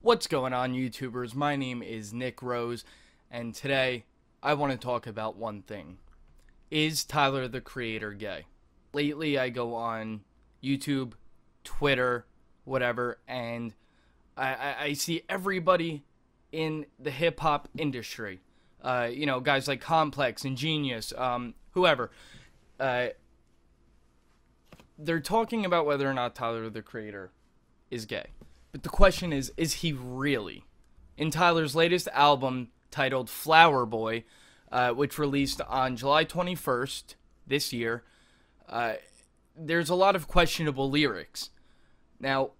What's going on, YouTubers? My name is Nick Rose, and today I want to talk about one thing. Is Tyler, the Creator, gay? Lately, I go on YouTube, Twitter, whatever, and I see everybody in the hip-hop industry. Guys like Complex and Genius, whoever. They're talking about whether or not Tyler, the Creator, is gay. But the question is he really? In Tyler's latest album titled Flower Boy, which released on July 21st this year, there's a lot of questionable lyrics. Now,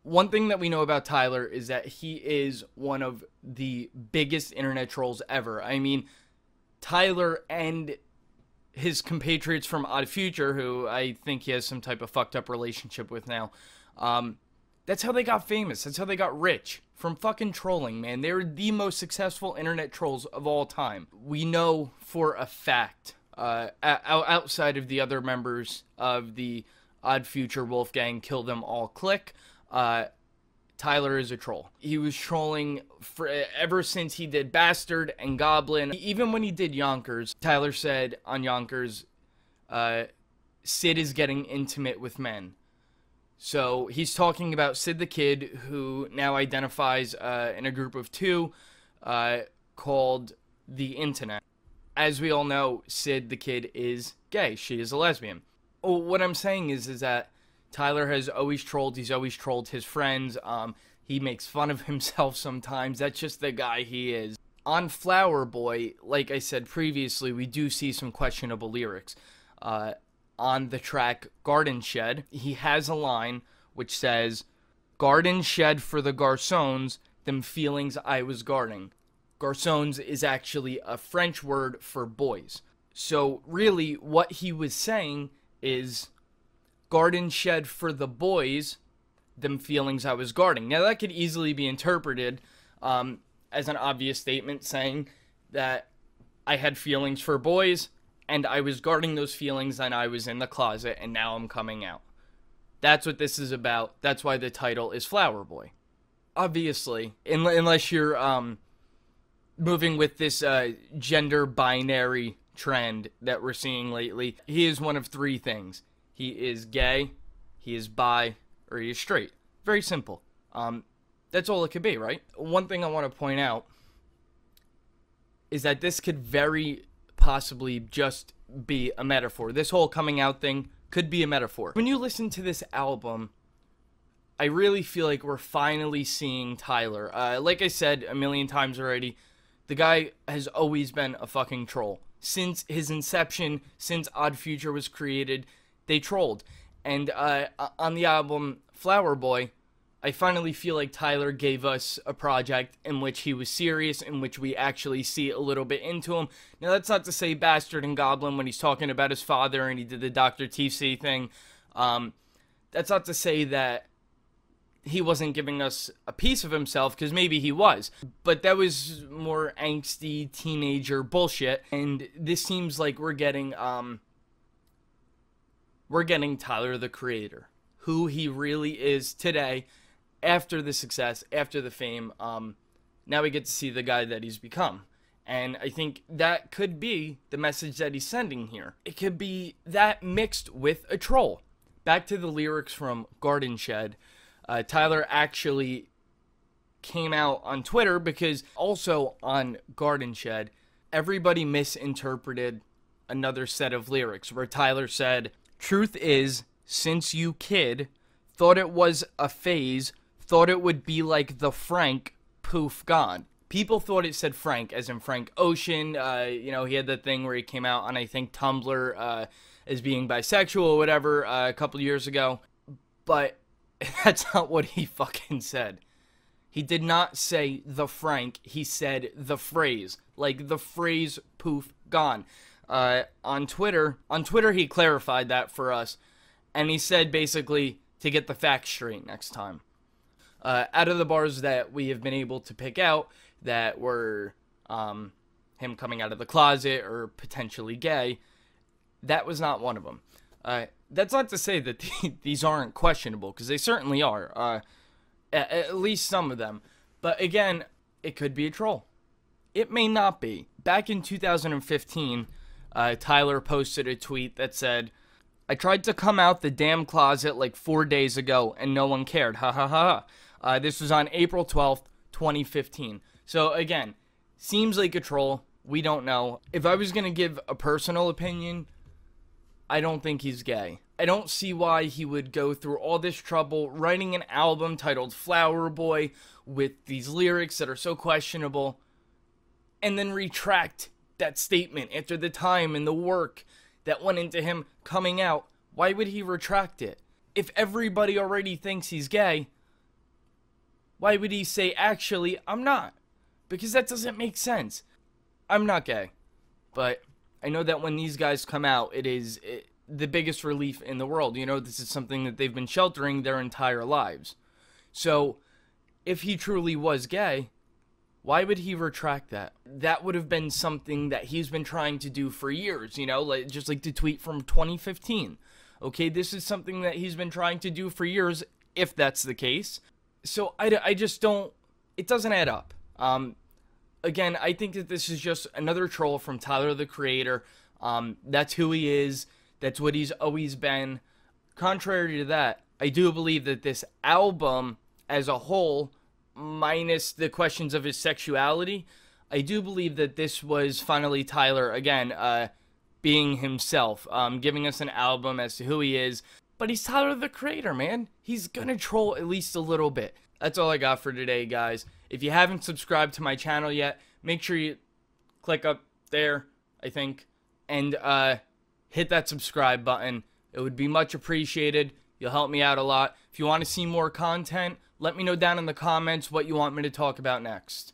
one thing that we know about Tyler is that he is one of the biggest internet trolls ever. I mean, Tyler and his compatriots from Odd Future, who I think he has some type of fucked up relationship with now, that's how they got famous. That's how they got rich. From fucking trolling, man. They're the most successful internet trolls of all time. We know for a fact, outside of the other members of the Odd Future Wolfgang Kill Them All clique, Tyler is a troll. He was trolling ever since he did Bastard and Goblin. Even when he did Yonkers, Tyler said on Yonkers, Sid is getting intimate with men. So he's talking about Sid the Kid, who now identifies in a group of two called the Internet. As we all know, Sid the Kid is gay. She is a lesbian. What I'm saying is that Tyler has always trolled. He's always trolled his friends. He makes fun of himself sometimes. That's just the guy he is. On Flower Boy, like I said previously, we do see some questionable lyrics. On the track Garden Shed, he has a line which says, "Garden shed for the garçons, them feelings I was guarding." Garçons is actually a French word for boys. So really what he was saying is, garden shed for the boys, them feelings I was guarding. Now that could easily be interpreted as an obvious statement saying that I had feelings for boys, and I was guarding those feelings, and I was in the closet, and now I'm coming out. That's what this is about. That's why the title is Flower Boy. Obviously, unless you're moving with this gender binary trend that we're seeing lately, he is one of three things. He is gay, he is bi, or he is straight. Very simple. That's all it could be, right? One thing I want to point out is that this could very possibly just be a metaphor. This whole coming out thing could be a metaphor. When you listen to this album, I really feel like we're finally seeing Tyler. Like I said a million times already, the guy has always been a fucking troll. Since his inception, since Odd Future was created, they trolled. And on the album Flower Boy, I finally feel like Tyler gave us a project in which he was serious, in which we actually see a little bit into him. Now, that's not to say Bastard and Goblin, when he's talking about his father and he did the Dr. TC thing, that's not to say that he wasn't giving us a piece of himself, because maybe he was. But that was more angsty teenager bullshit, and this seems like we're getting Tyler, the Creator, who he really is today. After the success, after the fame, now we get to see the guy that he's become. And I think that could be the message that he's sending here. It could be that mixed with a troll. Back to the lyrics from Garden Shed. Tyler actually came out on Twitter because also on Garden Shed, everybody misinterpreted another set of lyrics where Tyler said, "Truth is, since you kid, thought it was a phase, thought it would be like the Frank, poof, gone." People thought it said Frank, as in Frank Ocean. He had that thing where he came out on, I think, Tumblr as being bisexual or whatever a couple years ago. But that's not what he fucking said. He did not say the Frank. He said the phrase. Like the phrase, poof, gone. On Twitter, he clarified that for us. And he said basically to get the facts straight next time. Out of the bars that we have been able to pick out that were him coming out of the closet or potentially gay, that was not one of them. That's not to say that these aren't questionable, because they certainly are. At least some of them. But again, it could be a troll. It may not be. Back in 2015, Tyler posted a tweet that said, "I tried to come out the damn closet like 4 days ago and no one cared. Ha ha ha ha." This was on April 12th, 2015. So again, seems like a troll. We don't know. If I was going to give a personal opinion, I don't think he's gay. I don't see why he would go through all this trouble writing an album titled Flower Boy with these lyrics that are so questionable and then retract that statement after the time and the work that went into him coming out. Why would he retract it? If everybody already thinks he's gay, why would he say, actually, I'm not? Because that doesn't make sense. I'm not gay. But I know that when these guys come out, it is the biggest relief in the world. You know, this is something that they've been sheltering their entire lives. So, if he truly was gay, why would he retract that? That would have been something that he's been trying to do for years, you know, like, just like the tweet from 2015. Okay, this is something that he's been trying to do for years, if that's the case. So I just don't, it doesn't add up. Again, I think that this is just another troll from Tyler, the Creator. That's who he is. That's what he's always been. Contrary to that, I do believe that this album as a whole, minus the questions of his sexuality, I do believe that this was finally Tyler, again, being himself, giving us an album as to who he is. But he's Tyler, the Creator, man. He's gonna troll at least a little bit. That's all I got for today, guys. If you haven't subscribed to my channel yet, make sure you click up there, I think, and hit that subscribe button. It would be much appreciated. You'll help me out a lot. If you want to see more content, let me know down in the comments what you want me to talk about next.